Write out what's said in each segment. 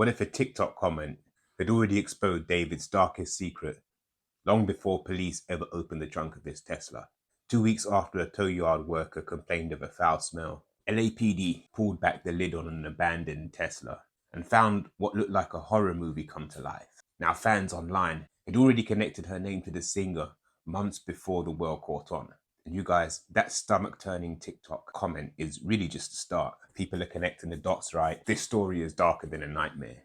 What if a TikTok comment had already exposed David's darkest secret long before police ever opened the trunk of his Tesla? 2 weeks after a tow yard worker complained of a foul smell, LAPD pulled back the lid on an abandoned Tesla and found what looked like a horror movie come to life. Now fans online had already connected her name to the singer months before the world caught on. And you guys, that stomach-turning TikTok comment is really just the start. People are connecting the dots, right? This story is darker than a nightmare.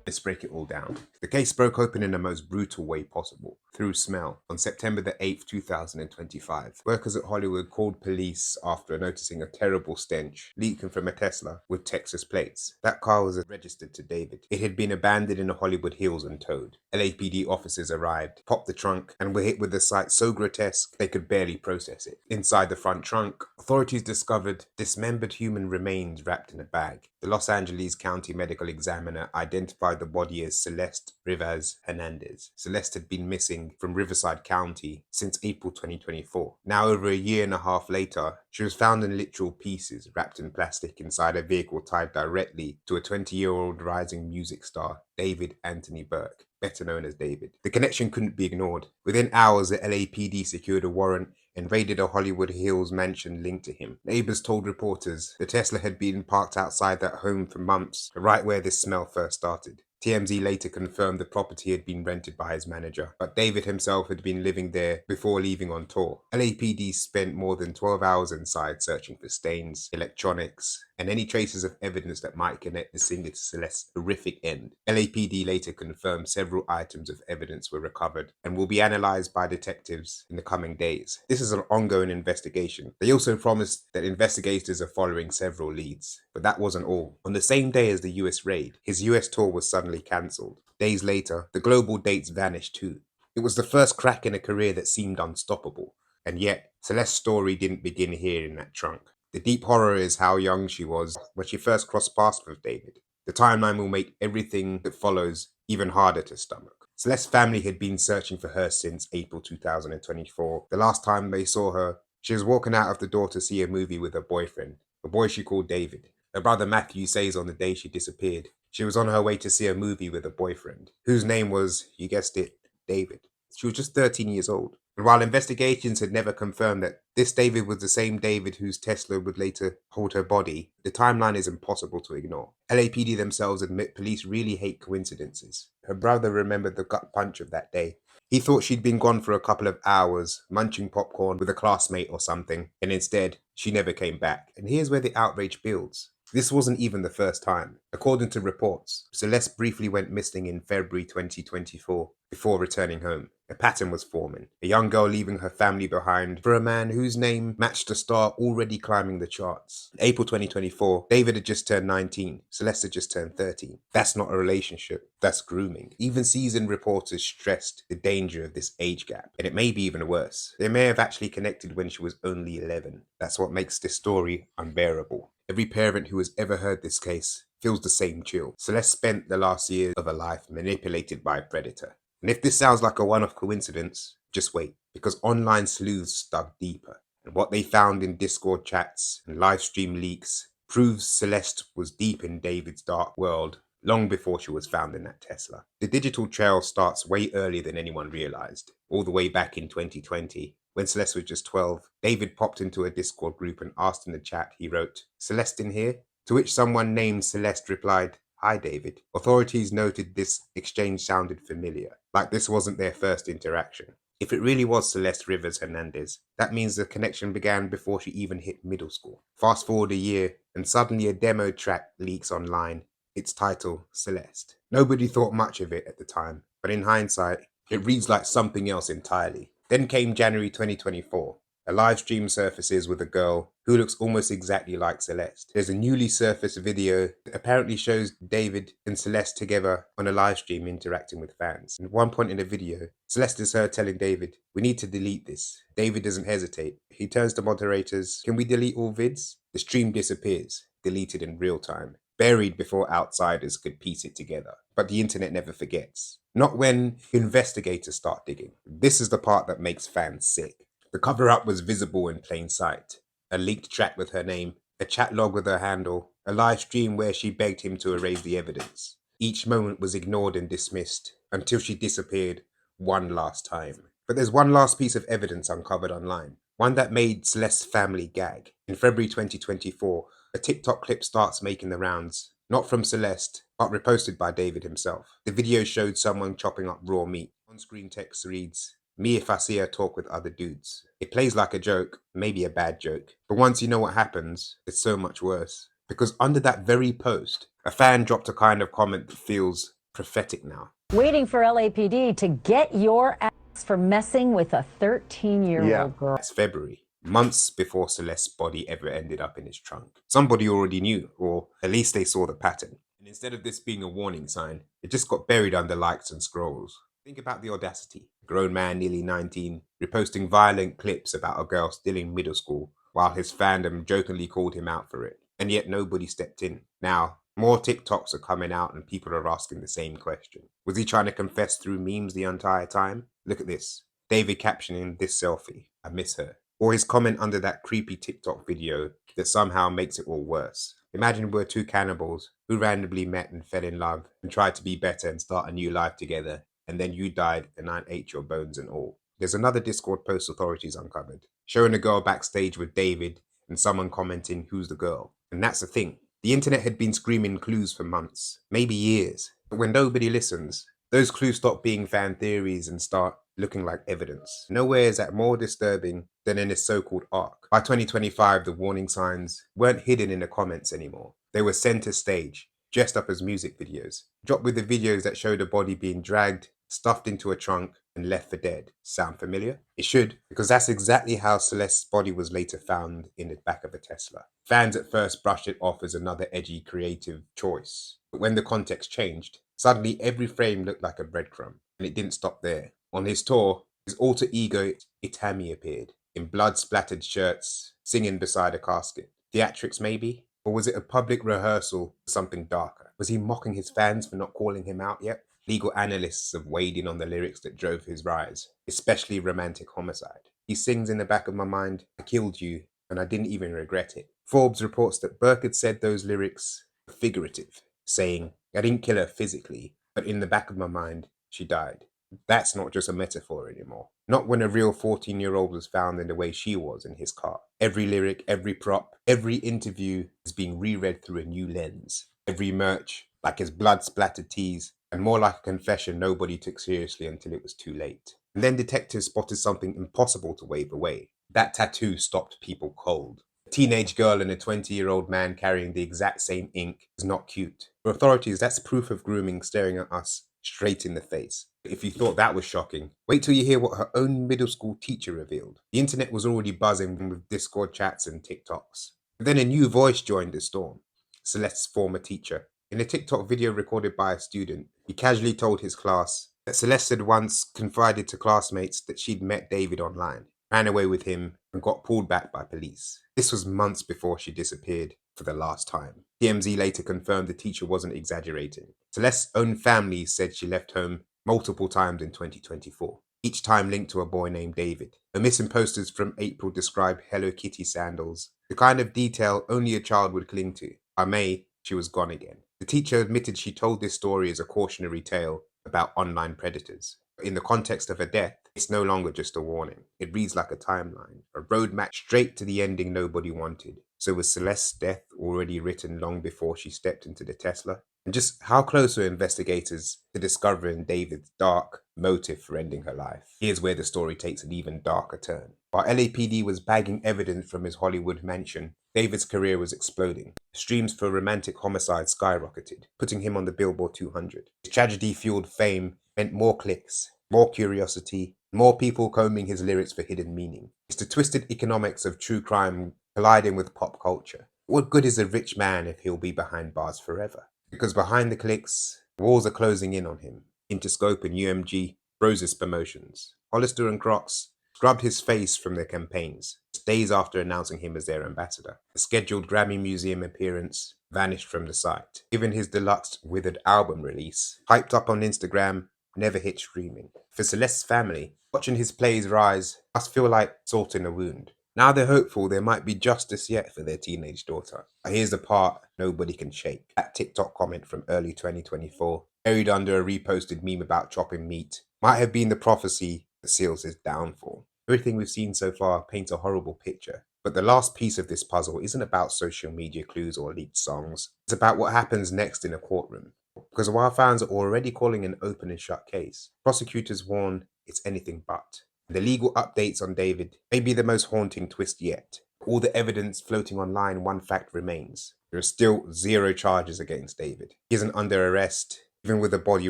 Let's break it all down. The case broke open in the most brutal way possible, through smell. On September the 8th, 2025, workers at Hollywood called police after noticing a terrible stench leaking from a Tesla with Texas plates. That car was registered to David. It had been abandoned in the Hollywood Hills and towed. LAPD officers arrived, popped the trunk, and were hit with a sight so grotesque they could barely process it. Inside the front trunk, authorities discovered dismembered human remains wrapped in a bag. The Los Angeles County Medical Examiner identified the body as Celeste Rivas Hernandez. Celeste had been missing from Riverside County since April 2024. Now, over a year and a half later, she was found in literal pieces, wrapped in plastic inside a vehicle tied directly to a 20-year-old rising music star, David Anthony Burke, better known as David. The connection couldn't be ignored. Within hours, the LAPD secured a warrant and raided a Hollywood Hills mansion linked to him. Neighbors told reporters the Tesla had been parked outside that home for months, right where this smell first started. TMZ later confirmed the property had been rented by his manager, but David himself had been living there before leaving on tour. LAPD spent more than 12 hours inside searching for stains, electronics, and any traces of evidence that might connect the singer to Celeste's horrific end. LAPD later confirmed several items of evidence were recovered and will be analysed by detectives in the coming days. This is an ongoing investigation. They also promised that investigators are following several leads. But that wasn't all. On the same day as the US raid, his US tour was suddenly cancelled. Days later, the global dates vanished too. It was the first crack in a career that seemed unstoppable. And yet, Celeste's story didn't begin here in that trunk. The deep horror is how young she was when she first crossed paths with David. The timeline will make everything that follows even harder to stomach. Celeste's family had been searching for her since April 2024. The last time they saw her, she was walking out of the door to see a movie with her boyfriend, a boy she called David. Her brother Matthew says on the day she disappeared, she was on her way to see a movie with a boyfriend, whose name was, you guessed it, David. She was just 13 years old. And while investigations had never confirmed that this David was the same David whose Tesla would later hold her body, the timeline is impossible to ignore. LAPD themselves admit police really hate coincidences. Her brother remembered the gut punch of that day. He thought she'd been gone for a couple of hours, munching popcorn with a classmate or something, and instead, she never came back. And here's where the outrage builds. This wasn't even the first time. According to reports, Celeste briefly went missing in February 2024 before returning home. A pattern was forming. A young girl leaving her family behind for a man whose name matched a star already climbing the charts. In April 2024, David had just turned 19. Celeste had just turned 13. That's not a relationship. That's grooming. Even seasoned reporters stressed the danger of this age gap. And it may be even worse. They may have actually connected when she was only 11. That's what makes this story unbearable. Every parent who has ever heard this case feels the same chill. Celeste spent the last years of her life manipulated by a predator. And if this sounds like a one-off coincidence, just wait, because online sleuths dug deeper. And what they found in Discord chats and live stream leaks proves Celeste was deep in David's dark world long before she was found in that Tesla. The digital trail starts way earlier than anyone realized, all the way back in 2020. When Celeste was just 12, David popped into a Discord group and asked in the chat, he wrote, "Celeste in here?" To which someone named Celeste replied, "Hi, David." Authorities noted this exchange sounded familiar, like this wasn't their first interaction. If it really was Celeste Rivers Hernandez, that means the connection began before she even hit middle school. Fast forward a year, and suddenly a demo track leaks online. Its title, Celeste. Nobody thought much of it at the time, but in hindsight, it reads like something else entirely. Then came January 2024. A live stream surfaces with a girl who looks almost exactly like Celeste. There's a newly surfaced video that apparently shows David and Celeste together on a live stream interacting with fans. And at one point in the video, Celeste is heard telling David, "We need to delete this." David doesn't hesitate. He turns to moderators, "Can we delete all vids?" The stream disappears, deleted in real time. buried before outsiders could piece it together. But the internet never forgets. Not when investigators start digging. This is the part that makes fans sick. The cover-up was visible in plain sight. A leaked track with her name, a chat log with her handle, a live stream where she begged him to erase the evidence. Each moment was ignored and dismissed until she disappeared one last time. But there's one last piece of evidence uncovered online, one that made Celeste's family gag. In February 2024, a TikTok clip starts making the rounds, not from Celeste, but reposted by David himself. The video showed someone chopping up raw meat. On-screen text reads, "Me if I see her talk with other dudes." It plays like a joke, maybe a bad joke, but once you know what happens, it's so much worse. Because under that very post, a fan dropped a kind of comment that feels prophetic now. Waiting for LAPD to get your ass for messing with a 13-year-old girl. That's February, months before Celeste's body ever ended up in his trunk. Somebody already knew, or at least they saw the pattern. And instead of this being a warning sign, it just got buried under likes and scrolls. Think about the audacity. A grown man, nearly 19, reposting violent clips about a girl still in middle school, while his fandom jokingly called him out for it. And yet nobody stepped in. Now, more TikToks are coming out and people are asking the same question. Was he trying to confess through memes the entire time? Look at this. David captioning this selfie, "I miss her." Or his comment under that creepy TikTok video that somehow makes it all worse. Imagine we're two cannibals who randomly met and fell in love and tried to be better and start a new life together, and then you died and I ate your bones and all. There's another Discord post authorities uncovered, showing a girl backstage with David and someone commenting, "Who's the girl?" And that's the thing. The internet had been screaming clues for months, maybe years. But when nobody listens, those clues stop being fan theories and start looking like evidence. Nowhere is that more disturbing than in this so-called arc. By 2025, the warning signs weren't hidden in the comments anymore. They were center stage, dressed up as music videos. Dropped with the videos that showed a body being dragged, stuffed into a trunk, and left for dead. Sound familiar? It should, because that's exactly how Celeste's body was later found in the back of a Tesla. Fans at first brushed it off as another edgy creative choice. But when the context changed, suddenly every frame looked like a breadcrumb. And it didn't stop there. On his tour, his alter ego Itami appeared, in blood-splattered shirts, singing beside a casket. Theatrics maybe? Or was it a public rehearsal for something darker? Was he mocking his fans for not calling him out yet? Legal analysts have weighed in on the lyrics that drove his rise, especially romantic homicide. He sings in the back of my mind, "I killed you, and I didn't even regret it." Forbes reports that Burke had said those lyrics were figurative, saying, "I didn't kill her physically, but in the back of my mind, she died." That's not just a metaphor anymore. Not when a real 14-year-old was found in the way she was in his car. Every lyric, every prop, every interview is being reread through a new lens. Every merch, like his blood-splattered tees, and more like a confession nobody took seriously until it was too late. And then detectives spotted something impossible to wave away. That tattoo stopped people cold. A teenage girl and a 20-year-old man carrying the exact same ink is not cute. For authorities, that's proof of grooming staring at us straight in the face. If you thought that was shocking, wait till you hear what her own middle school teacher revealed. The internet was already buzzing with Discord chats and TikToks. But then a new voice joined the storm. Celeste's former teacher. In a TikTok video recorded by a student, he casually told his class that Celeste had once confided to classmates that she'd met David online, ran away with him, and got pulled back by police. This was months before she disappeared for the last time. TMZ later confirmed the teacher wasn't exaggerating. Celeste's own family said she left home multiple times in 2024, each time linked to a boy named David. The missing posters from April described Hello Kitty sandals, the kind of detail only a child would cling to. By May, she was gone again. The teacher admitted she told this story as a cautionary tale about online predators. But in the context of her death, it's no longer just a warning. It reads like a timeline, a roadmap straight to the ending nobody wanted. So was Celeste's death already written long before she stepped into the Tesla? And just how close were investigators to discovering David's dark motive for ending her life? Here's where the story takes an even darker turn. While LAPD was bagging evidence from his Hollywood mansion, David's career was exploding. Streams for romantic homicide skyrocketed, putting him on the Billboard 200. His tragedy-fueled fame meant more clicks, more curiosity, more people combing his lyrics for hidden meaning. It's the twisted economics of true crime colliding with pop culture. What good is a rich man if he'll be behind bars forever? Because behind the clicks, walls are closing in on him. Interscope and UMG froze his promotions. Hollister and Crocs scrubbed his face from their campaigns, just days after announcing him as their ambassador. A scheduled Grammy Museum appearance vanished from the site. Even his deluxe Withered album release, hyped up on Instagram, never hit streaming. For Celeste's family, watching his plays rise must feel like salt in a wound. Now they're hopeful there might be justice yet for their teenage daughter. But here's the part nobody can shake. That TikTok comment from early 2024, buried under a reposted meme about chopping meat, might have been the prophecy that seals his downfall. Everything we've seen so far paints a horrible picture. But the last piece of this puzzle isn't about social media clues or leaked songs. It's about what happens next in a courtroom. Because while fans are already calling an open and shut case, prosecutors warn it's anything but. The legal updates on David may be the most haunting twist yet. All the evidence floating online, one fact remains. There are still 0 charges against David. He isn't under arrest, even with a body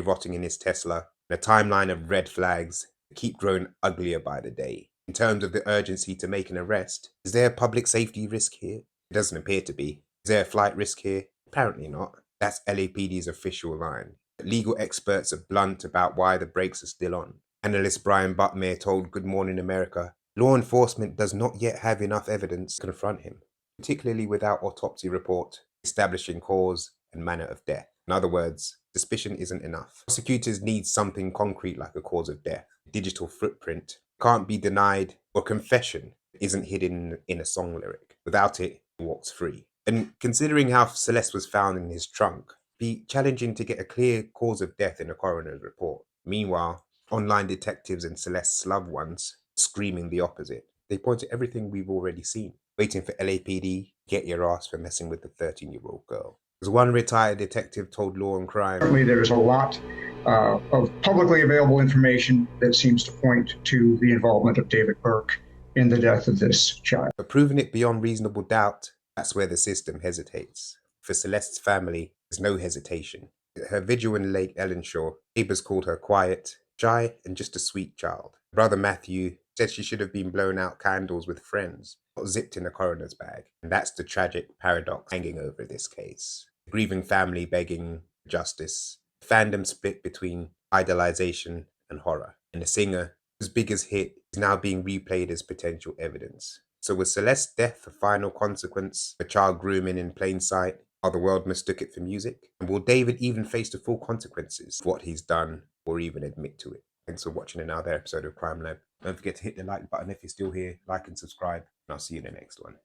rotting in his Tesla, and a timeline of red flags that keep growing uglier by the day. In terms of the urgency to make an arrest, is there a public safety risk here? It doesn't appear to be. Is there a flight risk here? Apparently not. That's LAPD's official line. But legal experts are blunt about why the brakes are still on. Analyst Brian Butmere told Good Morning America, law enforcement does not yet have enough evidence to confront him, particularly without autopsy report establishing cause and manner of death. In other words, suspicion isn't enough. Prosecutors need something concrete like a cause of death. Digital footprint can't be denied, or confession isn't hidden in a song lyric. Without it, he walks free. And considering how Celeste was found in his trunk, it'd be challenging to get a clear cause of death in a coroner's report. Meanwhile, online detectives and Celeste's loved ones screaming the opposite. They point to everything we've already seen, waiting for LAPD, get your ass for messing with the 13-year-old girl. As one retired detective told Law and Crime, certainly there's a lot of publicly available information that seems to point to the involvement of David Burke in the death of this child. But proving it beyond reasonable doubt, that's where the system hesitates. For Celeste's family, there's no hesitation. Her vigil in Lake Ellenshaw, neighbors called her quiet, shy, and just a sweet child. Brother Matthew said she should have been blown out candles with friends, not zipped in a coroner's bag. And that's the tragic paradox hanging over this case. The grieving family begging justice, fandom split between idolization and horror, and the singer, whose biggest hit is now being replayed as potential evidence. So was Celeste's death a final consequence of child grooming in plain sight, while the world mistook it for music? And will David even face the full consequences of what he's done, or even admit to it? Thanks for watching another episode of Crime Lab. Don't forget to hit the like button if you're still here, like and subscribe, and I'll see you in the next one.